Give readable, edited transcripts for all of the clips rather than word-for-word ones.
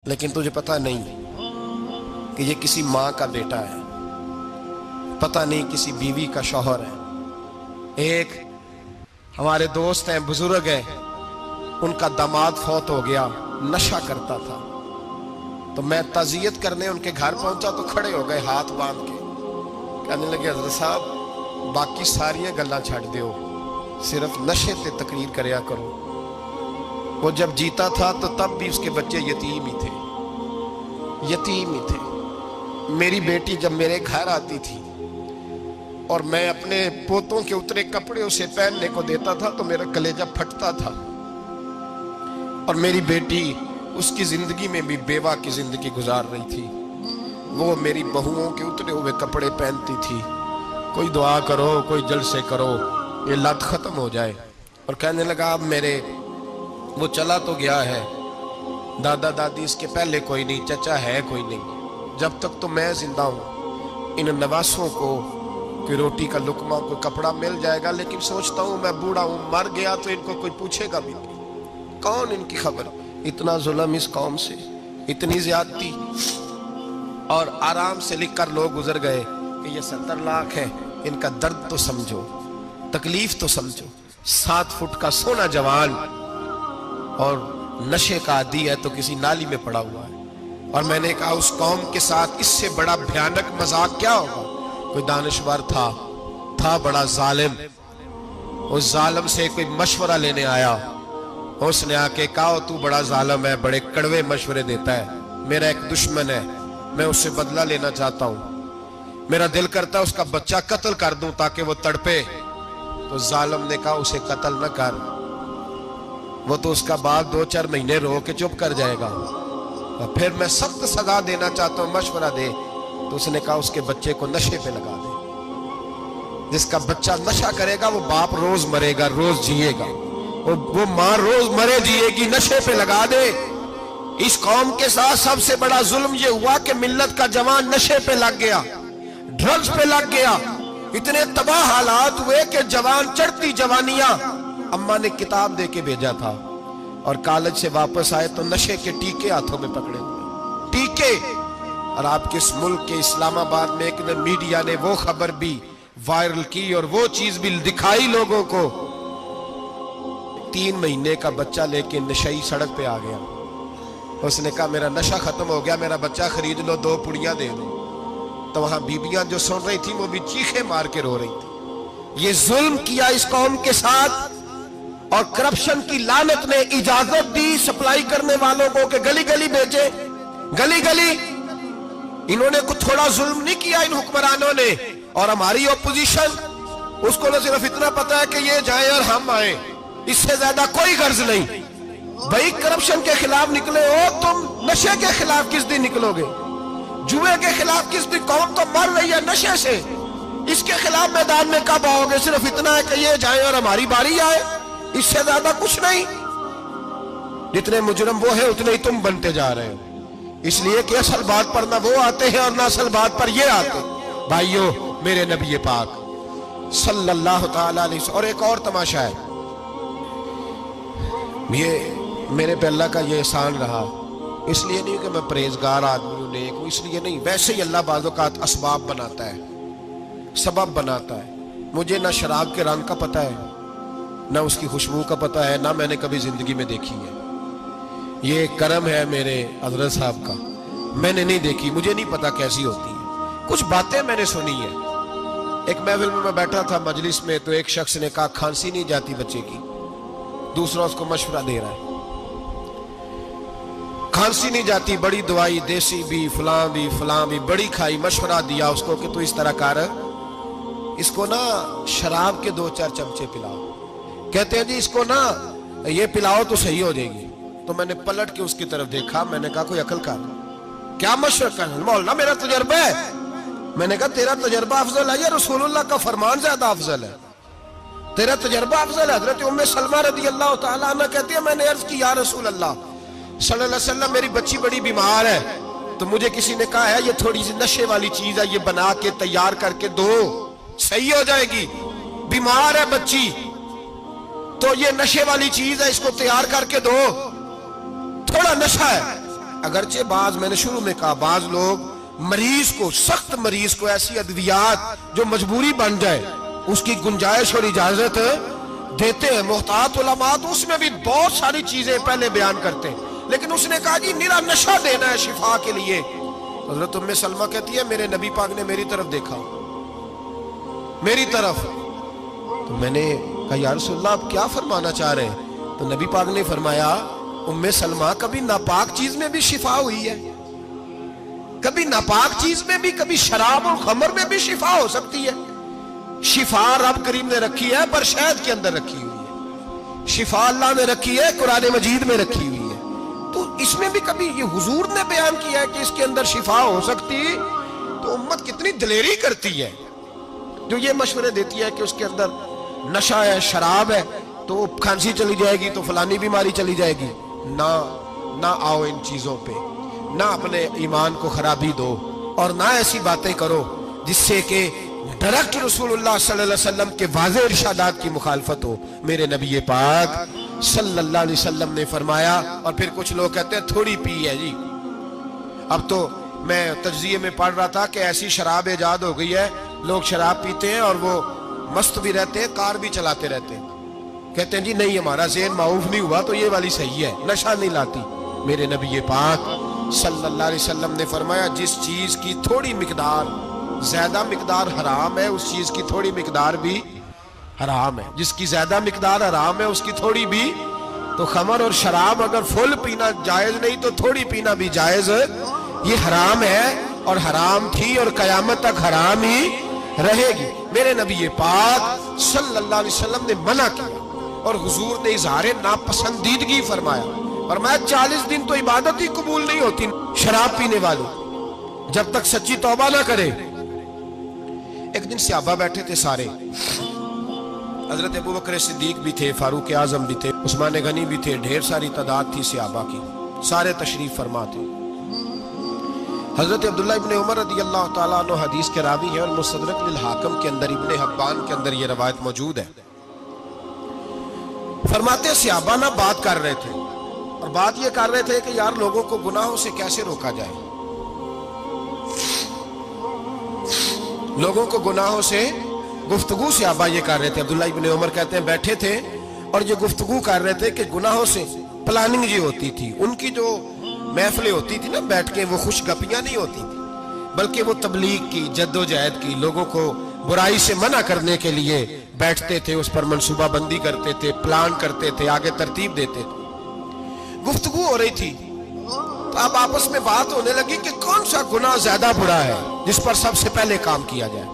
लेकिन तुझे पता नहीं कि ये किसी माँ का बेटा है, पता नहीं किसी बीवी का शौहर है। एक हमारे दोस्त हैं, बुजुर्ग हैं, उनका दामाद फौत हो गया, नशा करता था। तो मैं ताज़ियत करने उनके घर पहुंचा तो खड़े हो गए हाथ बांध के, कहने लगे हज़रत साहब बाकी सारियां गल्लां छड़ दियो, सिर्फ नशे ते तकरीर करया करो। वो जब जीता था तो तब भी उसके बच्चे यतीम ही थे, यतीम ही थे। मेरी बेटी जब मेरे घर आती थी और मैं अपने पोतों के उतरे कपड़े उसे पहनने को देता था तो मेरा कलेजा फटता था। और मेरी बेटी उसकी जिंदगी में भी बेवा की जिंदगी गुजार रही थी। वो मेरी बहुओं के उतरे हुए कपड़े पहनती थी। कोई दुआ करो, कोई जलसे करो, ये लत खत्म हो जाए। और कहने लगा अब मेरे वो चला तो गया है, दादा दादी इसके पहले कोई नहीं, चचा है कोई नहीं, जब तक तो मैं जिंदा हूँ इन नवासों को कोई रोटी का लुकमा, कोई कपड़ा मिल जाएगा। लेकिन सोचता हूँ मैं बूढ़ा हूँ, मर गया तो इनको कोई पूछेगा भी नहीं, कौन इनकी खबर। इतना जुल्म इस कौम से, इतनी ज्यादती। और आराम से लिख कर लोग गुजर गए कि ये 70 लाख है, इनका दर्द तो समझो, तकलीफ तो समझो। 7 फुट का सोना जवान और नशे का आदी है तो किसी नाली में पड़ा हुआ है। और मैंने कहा उस कौम के साथ इससे बड़ा भयानक मजाक क्या होगा। कोई दानिशवर था बड़ा जालिम, उस जालिम से कोई मशवरा लेने आया। उसने आके कहा तू बड़ा जालिम है, बड़े कड़वे मशवरे देता है, मेरा एक दुश्मन है, मैं उससे बदला लेना चाहता हूं, मेरा दिल करता है उसका बच्चा कत्ल कर दूं ताकि वो तड़पे। तो जालिम ने कहा उसे कत्ल न कर, वो तो उसका बाप 2-4 महीने रो के चुप कर जाएगा। और फिर मैं सख्त सजा देना चाहता हूं, मशवरा दे। तो उसने कहा उसके बच्चे को नशे पे लगा दे। जिसका बच्चा नशा करेगा वो बाप रोज मरेगा, रोज जिएगा, और वो माँ रोज मरे जिएगी, नशे पे लगा दे। इस कौम के साथ सबसे बड़ा जुल्म ये हुआ कि मिल्लत का जवान नशे पे लग गया, ड्रग्स पे लग गया। इतने तबाह हालात हुए कि जवान चढ़ती जवानियां, अम्मा ने किताब दे के भेजा था और कॉलेज से वापस आए तो नशे के टीके हाथों में पकड़े हुए, टीके। और आपके इस मुल्क के इस्लामाबाद में एक मीडिया ने वो खबर भी वायरल की और वो चीज भी दिखाई लोगों को। 3 महीने का बच्चा लेके नशई सड़क पे आ गया। उसने कहा मेरा नशा खत्म हो गया, मेरा बच्चा खरीद लो, 2 पुड़ियां दे दो। तो वहां बीबियां जो सुन रही थी वो भी चीखे मार के रो रही थी। ये जुल्म किया इस कौम के साथ। और करप्शन की लानत ने इजाजत दी सप्लाई करने वालों को कि गली गली भेजे, गली गली। इन्होंने कुछ थोड़ा जुल्म नहीं किया इन हुक्मरानों ने। और हमारी ओपोजिशन, उसको न सिर्फ इतना पता है कि ये जाए और हम आए, इससे ज्यादा कोई गर्ज नहीं। भाई करप्शन के खिलाफ निकले हो तुम, नशे के खिलाफ किस दिन निकलोगे? जुए के खिलाफ किस दिन? कौन तो मर रही है नशे से, इसके खिलाफ मैदान में कब आओगे? सिर्फ इतना है कि ये जाए और हमारी बारी आए, इससे ज्यादा कुछ नहीं। जितने मुजरम वो है उतने ही तुम बनते जा रहे हो। इसलिए कि असल बात पर ना वो आते हैं और ना असल बात पर ये आते। भाइयों, मेरे नबी पाक सल्लल्लाहु ताला अलैहि वसल्लम। और एक और तमाशा है, ये मेरे पे अल्लाह का ये एहसान रहा, इसलिए नहीं कि मैं परहेजगार आदमी हूं, नेक हूं, इसलिए नहीं। वैसे ही अल्लाह बाज़ औक़ात असबाब बनाता है, सबब बनाता है। मुझे ना शराब के रंग का पता है, ना उसकी खुशबू का पता है, ना मैंने कभी जिंदगी में देखी है। ये करम है मेरे हजरत साहब का, मैंने नहीं देखी, मुझे नहीं पता कैसी होती है। कुछ बातें मैंने सुनी है। एक महफिल में मैं बैठा था मजलिस में, तो एक शख्स ने कहा खांसी नहीं जाती बच्चे की, दूसरा उसको मशवरा दे रहा है, खांसी नहीं जाती, बड़ी दवाई, देसी भी फलां भी बड़ी खाई, मशवरा दिया उसको कि तू इस तरह कर, इसको ना शराब के 2-4 चमचे पिलाओ। कहते हैं जी इसको ना ये पिलाओ तो सही हो जाएगी। तो मैंने पलट के उसकी तरफ देखा, मैंने कहा कोई अकल कर, क्या मशवरा कर? मौलाना मेरा तजर्बा है। मैंने कहा तेरा तजर्बा अफजल है या रसूलुल्लाह का फरमान ज्यादा अफजल है? तेरा तजर्बा अफजल है। हजरत उम्मे सलमा रदी अल्लाह तआला अन्हा कहती है मैंने अर्ज की या रसूल अल्लाह सल्लल्लाहु अलैहि वसल्लम, मेरी बच्ची बड़ी बीमार है, तो मुझे किसी ने कहा है ये थोड़ी सी नशे वाली चीज है, ये बना के तैयार करके दो, सही हो जाएगी। बीमार है बच्ची तो ये नशे वाली चीज है, इसको तैयार करके दो, थोड़ा नशा है। اگرچہ بعض میں نے شروع میں کہا بعض لوگ مریض کو سخت مریض کو ایسی ادویات جو مجبوری بن جائے اس کی گنجائش اور اجازت دیتے ہیں. محتاط علماء تو اس میں بھی بہت ساری چیزیں پہلے بیان کرتے ہیں لیکن اس نے کہا جی نرا نشہ دینا ہے شفا کے لیے. حضرت ام سلمہ کہتی ہے میرے نبی پاک نے میری طرف دیکھا میری طرف تو میں نے کہا یا رسول اللہ آپ کیا فرمانا چاہ رہے ہیں؟ تو نبی پاک نے فرمایا ام سلمہ کبھی ناپاک چیز میں بھی شفا ہوئی ہے کبھی ناپاک چیز میں بھی کبھی شراب اور خمر میں بھی شفا ہو سکتی ہے. شفا رب کریم نے رکھی ہے پر شہد کے اندر رکھی ہوئی ہے. شفا اللہ نے رکھی ہے قرآن مجید میں رکھی ہوئی ہے. تو اس میں بھی کبھی یہ حضور نے بیان کیا ہے کہ اس کے اندر شفا ہو سکتی تو امت کتنی دلیری کرتی ہے جو یہ مشورے دیتی ہے کہ اس کے اندر نشہ ہے شراب ہے تو کھانسی چلی جائے گی تو فلانی بیماری چلی جائے گی. نہ آؤ ان چیزوں پہ نہ اپنے ایمان کو خرابی دو اور نہ ایسی باتیں کرو جس سے کہ ڈائریکٹ رسول اللہ صلی اللہ علیہ وسلم کے واضح ارشادات کی مخالفت ہو. میرے نبی پاک صلی اللہ علیہ وسلم نے فرمایا. اور پھر کچھ لوگ کہتے ہیں تھوڑی پی ہے جی. اب تو میں تجزیے میں پڑھ رہا تھا کہ ایسی شراب ایجاد ہو گئی ہے لوگ شراب پیتے ہیں اور وہ مست بھی رہتے ہیں کار بھی چلاتے رہتے ہیں. کہتے ہیں جی نہیں ہمارا ذہن معاف نہیں ہوا تو یہ والی صحیح ہے نشہ نہیں لاتی. میرے نبی پاک صلی اللہ علیہ وسلم نے فرمایا جس چیز کی تھوڑی مقدار زیادہ مقدار حرام ہے اس چیز کی تھوڑی مقدار بھی حرام ہے. جس کی زیادہ مقدار حرام ہے اس کی تھوڑی بھی. تو خمر اور شراب اگر فل پینا جائز نہیں تو تھوڑی پینا بھی جائز یہ حرام ہے اور حرام تھی اور قیامت تک حرام ہی رہے گی. میرے نبی پاک صلی اللہ علیہ وسلم نے منع کیا اور حضور نے اظہار ناپسندیدگی فرمایا. فرمایا 40 دن تو عبادت ہی قبول نہیں ہوتی شراب پینے والوں جب تک سچی توبہ نہ کرے. ایک دن صحابہ بیٹھے تھے سارے. حضرت ابو بکر صدیق بھی تھے فاروق اعظم بھی تھے عثمان غنی بھی تھے. ڈھیر ساری تعداد تھی صحابہ کی سارے تشریف فرما تھے. حضرت عبداللہ ابن عمر رضی اللہ تعالیٰ عنہ حدیث کے راوی ہیں اور مستدرک للحاکم کے اندر ابن حبان کے اندر یہ روایت موجود ہے. فرماتے صحابہ نہ بات کر رہے تھے اور بات یہ کر رہے تھے کہ یار لوگوں کو گناہوں سے کیسے روکا جائے. لوگوں کو گناہوں سے گفتگو صحابہ یہ کر رہے تھے. عبداللہ ابن عمر کہتے ہیں بیٹھے تھے اور یہ گفتگو کر رہے تھے کہ گناہوں سے پلاننگ یہ ہوتی تھی. ان کی جو محفلیں ہوتی تھی نا بیٹھ کے وہ خوش گپیاں نہیں ہوتی تھی بلکہ وہ تبلیغ کی جد و جہد کی لوگوں کو برائی سے منع کرنے کے لیے بیٹھتے تھے. اس پر منصوبہ بندی کرتے تھے پلان کرتے تھے آگے ترتیب دیتے تھے. گفتگو ہو رہی تھی تو اب آپس میں بات ہونے لگی کہ کون سا گناہ زیادہ برا ہے جس پر سب سے پہلے کام کیا جائے.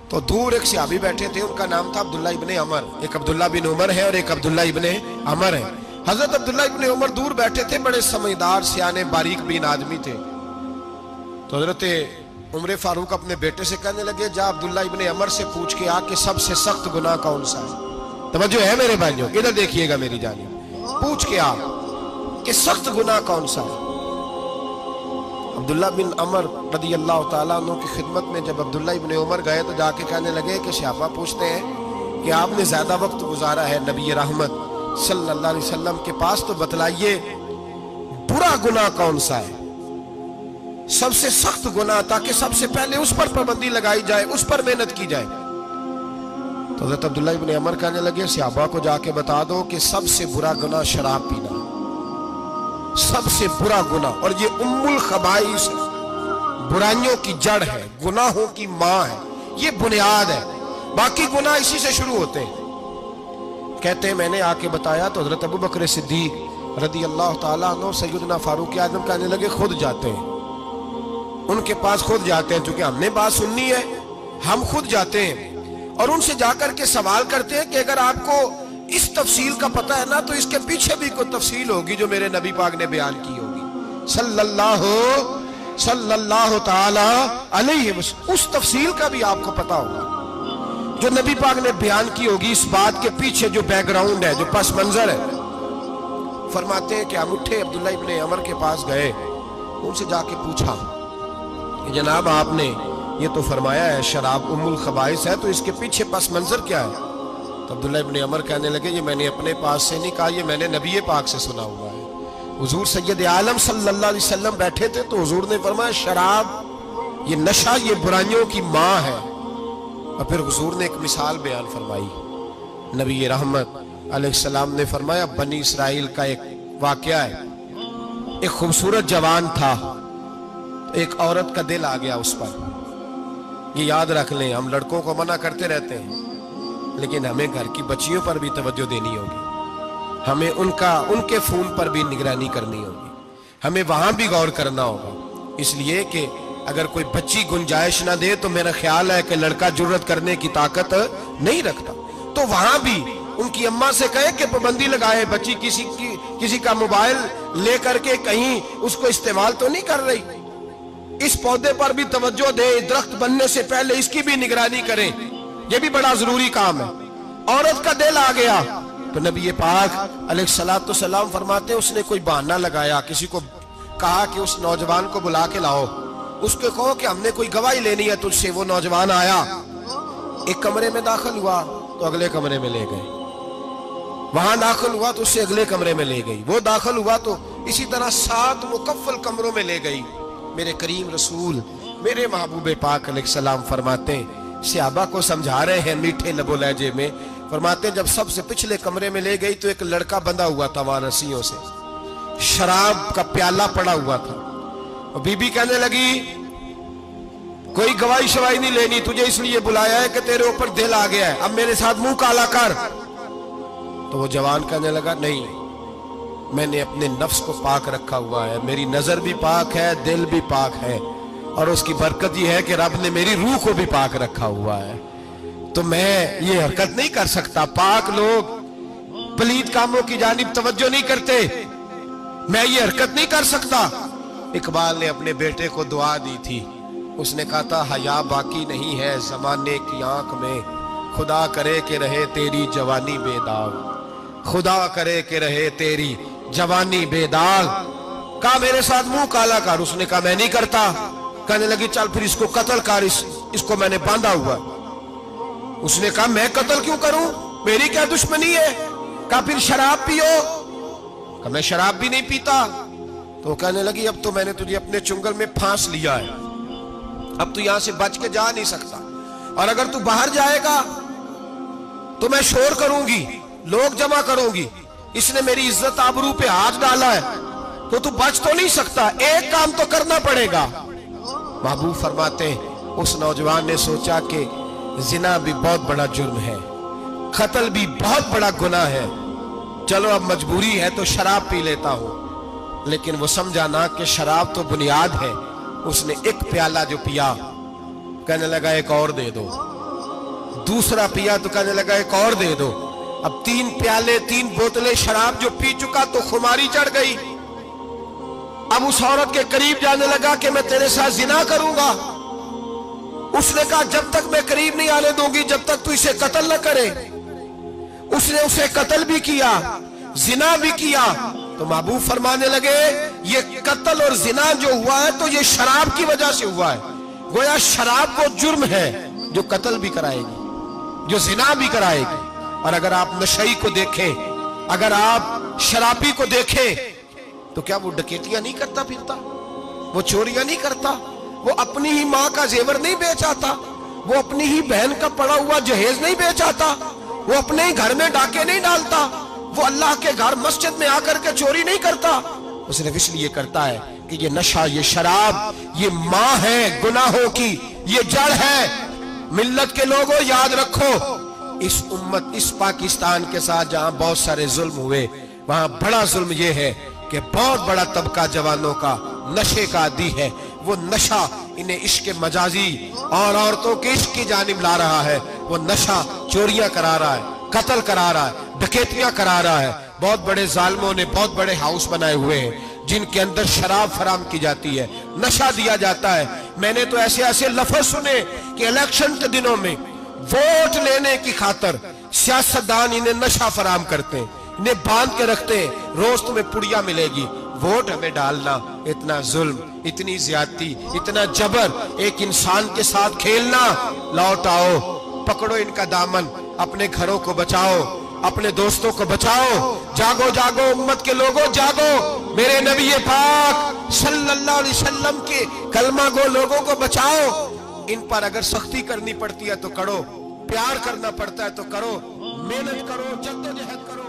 تو دور ایک صحابی بیٹھے تھے ان کا نام تھا عبداللہ ابن عمر. ایک عبداللہ بن عمر ہے اور ایک عبداللہ ابن عمر ہے. حضرت عبداللہ ابن عمر دور بیٹھے تھے بڑے سمجھدار سیانے باریک بین آدمی تھے. تو حضرت عمر فاروق اپنے بیٹے سے کہنے لگے جا عبداللہ ابن عمر سے پوچھ کے آ کہ سب سے سخت گناہ کون سا ہے. توجہ ہے میرے بھائیوں ادھر دیکھیے گا میری جانب. پوچھ کے آ کہ سخت گناہ کون سا ہے. عبداللہ بن عمر رضی اللہ تعالیٰ عنہ کی خدمت میں جب عبداللہ ابن عمر گئے تو جا کے کہنے لگے کہ صحابہ پوچھتے ہیں کہ آپ نے زیادہ وقت گزارا ہے نبی رحمت صلی اللہ علیہ وسلم کے پاس تو بتلائیے برا گناہ کون سا ہے سب سے سخت گناہ تاکہ سب سے پہلے اس پر پابندی لگائی جائے اس پر محنت کی جائے. تو حضرت عبداللہ ابن عمر کہنے لگے صحابہ کو جا کے بتا دو کہ سب سے برا گناہ شراب پینا سب سے برا گناہ اور یہ ام الخبائث برائیوں کی جڑ ہے گناہوں کی ماں ہے یہ بنیاد ہے باقی گناہ اسی سے شروع ہوتے ہیں. کہتے ہیں میں نے آ کے بتایا تو حضرت ابو بکر صدیق رضی اللہ تعالیٰ عنہ سیدنا فاروق اعظم کہنے لگے خود جاتے ہیں ان کے پاس خود جاتے ہیں چونکہ ہم نے بات سننی ہے ہم خود جاتے ہیں اور ان سے جا کر کے سوال کرتے ہیں کہ اگر آپ کو اس تفصیل کا پتہ ہے نا تو اس کے پیچھے بھی کوئی تفصیل ہوگی جو میرے نبی پاک نے بیان کی ہوگی صلی اللہ تعالی علیہ وسلم. اس تفصیل کا بھی آپ کو پتہ ہوگا جو نبی پاک نے بیان کی ہوگی اس بات کے پیچھے جو بیک گراؤنڈ ہے جو پس منظر ہے. فرماتے ہیں کہ ہم اٹھے عبداللہ ابن عمر کے پاس گئے ان سے جا کے پوچھا کہ جناب آپ نے یہ تو فرمایا ہے شراب ام الخبائث ہے تو اس کے پیچھے پس منظر کیا ہے. تو عبداللہ ابن عمر کہنے لگے یہ میں نے اپنے پاس سے نہیں کہا یہ میں نے نبی پاک سے سنا ہوا ہے हुजूर सैयद आलम सल्लल्लाहु अलैहि वसल्लम बैठे थे तो हुजूर ने फरमाया शराब ये नशा ये बुराइयों की माँ है। और फिर हुजूर ने एक मिसाल बयान फरमाई। नबी रहमत अलैहिस्सलाम ने फरमाया बनी इसराइल का एक वाकया है। एक खूबसूरत जवान था, एक औरत का दिल आ गया उस पर। ये याद रख लें, हम लड़कों को मना करते रहते हैं लेकिन हमें घर की बच्चियों पर भी तवज्जो देनी होगी, हमें उनके खून पर भी निगरानी करनी होगी, हमें वहां भी गौर करना होगा। इसलिए कि अगर कोई बच्ची गुंजाइश ना दे तो मेरा ख्याल है कि लड़का जुर्रत करने की ताकत नहीं रखता, तो वहां भी उनकी अम्मा से कहे कि पाबंदी लगाए, बच्ची किसी का मोबाइल लेकर के कहीं उसको इस्तेमाल तो नहीं कर रही, इस पौधे पर भी तवज्जो दे, दरख्त बनने से पहले इसकी भी निगरानी करें, यह भी बड़ा जरूरी काम है। औरत का दिल आ गया तो नबी पाक अलैहिस्सलातु सलाम फरमाते उसने कोई बहाना लगाया, किसी को कहा कि उस नौजवान को बुला के लाओ, उसको कहो कि हमने कोई गवाही लेनी है तुझसे। वो नौजवान आया, एक कमरे में दाखिल हुआ तो अगले कमरे में ले गए, वहां दाखिल हुआ तो उससे अगले कमरे में ले गई, वो दाखिल हुआ तो इसी तरह 7 मुकफ्फल कमरों में ले गई। मेरे करीम रसूल मेरे महबूब पाक अलैहिस्सलाम फरमाते, सहाबा को समझा रहे हैं मीठे लबो लहजे में, फरमाते जब सबसे पिछले कमरे में ले गई तो एक लड़का बंधा हुआ था वहां रस्सियों से, शराब का प्याला पड़ा हुआ था। और बीबी कहने लगी कोई गवाही शवाही नहीं लेनी, तुझे इसलिए बुलाया है कि तेरे ऊपर दिल आ गया है, अब मेरे साथ मुंह काला कर। तो वो जवान कहने लगा नहीं, मैंने अपने नफ्स को पाक रखा हुआ है, मेरी नजर भी पाक है, दिल भी पाक है, और उसकी बरकत यह है कि रब ने मेरी रूह को भी पाक रखा हुआ है, तो मैं ये हरकत नहीं कर सकता। पाक लोग पलीद कामों की जानिब तवज्जो नहीं करते, मैं ये हरकत नहीं कर सकता। इकबाल ने अपने बेटे को दुआ दी थी, उसने कहा था हया बाकी नहीं है जमाने की आंख में, खुदा करे कि रहे तेरी जवानी बेदाग, खुदा करे कि रहे तेरी जवानी बेदाग। कहा मेरे साथ मुंह काला कर, उसने कहा मैं नहीं करता। कहने लगी चल फिर इसको कत्ल कर, इसको मैंने बांधा हुआ। उसने कहा मैं कत्ल क्यों करूं, मेरी क्या दुश्मनी है। कहा फिर शराब पियो, कहा मैं शराब भी नहीं पीता। तो कहने लगी अब तो मैंने तुझे अपने चुंगल में फांस लिया है, अब तू यहां से बच के जा नहीं सकता, और अगर तू बाहर जाएगा तो मैं शोर करूंगी, लोग जमा करूंगी, इसने मेरी इज्जत आबरू पे हाथ डाला है, तो तू बच तो नहीं सकता, एक काम तो करना पड़ेगा। महबूब फरमाते उस नौजवान ने सोचा कि जिना भी बहुत बड़ा जुर्म है, कत्ल भी बहुत बड़ा गुनाह है, चलो अब मजबूरी है तो शराब पी लेता हूं। लेकिन वो समझा ना कि शराब तो बुनियाद है। उसने एक प्याला जो पिया, कहने लगा एक और दे दो, दूसरा पिया तो कहने लगा एक और दे दो। अब 3 प्याले 3 बोतलें शराब जो पी चुका तो खुमारी चढ़ गई। अब उस औरत के करीब जाने लगा कि मैं तेरे साथ जिना करूंगा। उसने कहा जब तक मैं करीब नहीं आने दूंगी जब तक तू इसे कत्ल न करे। उसने उसे कत्ल भी किया, जिना भी किया। तो महबूब फरमाने लगे ये कत्ल और जिना जो हुआ है तो ये शराब की वजह से हुआ है। गोया शराब वो जुर्म है जो कत्ल भी कराएगी, जो जिना भी कराएगी। और अगर आप नशई को देखें, अगर आप शराबी को देखें, तो क्या वो डकैतियां नहीं करता फिरता, वो चोरियां नहीं करता, वो अपनी ही माँ का जेवर नहीं बेच आता, वो अपनी ही बहन का पड़ा हुआ जहेज नहीं बेच आता, वो अपने ही घर में डाके नहीं डालता, वो अल्लाह के घर मस्जिद में आकर के चोरी नहीं करता। वो सिर्फ इसलिए करता है कि ये नशा, ये शराब, ये माँ है गुनाहों की, ये जड़ है। मिल्लत के लोगों याद रखो, इस उम्मत, इस पाकिस्तान के साथ जहां बहुत सारे जुल्म हुए, वहां बड़ा जुल्म ये है कि बहुत बड़ा तबका जवानों का नशे का आदी है। वो नशा इन्हें इश्क मजाजी और औरतों के इश्क की जानिब ला रहा है। वो नशा चोरियां करा रहा है, कत्ल करा रहा है, डकैतियां करा रहा है। बहुत बड़े जालिमों ने बहुत बड़े हाउस बनाए हुए हैं जिनके अंदर शराब फराम की जाती है, नशा दिया जाता है। मैंने तो ऐसे ऐसे लफ्ज सुने कि इलेक्शन के दिनों में वोट लेने की खातर सियासतदान इन्हें नशा फराम करते हैं, इन्हें बांध के रखते हैं, रोज तुम्हें पुड़िया मिलेगी, वोट हमें डालना। इतना जुल्म, इतनी ज्यादती, इतना जबर, एक इंसान के साथ खेलना। लौट आओ, पकड़ो इनका दामन, अपने घरों को बचाओ। اپنے دوستوں کو بچاؤ. جاگو جاگو امت کے لوگوں جاگو. میرے نبی پاک صلی اللہ علیہ وسلم کے کلمہ گو لوگوں کو بچاؤ. ان پر اگر سختی کرنی پڑتی ہے تو کرو, پیار کرنا پڑتا ہے تو کرو, محنت کرو, جدوجہد کرو.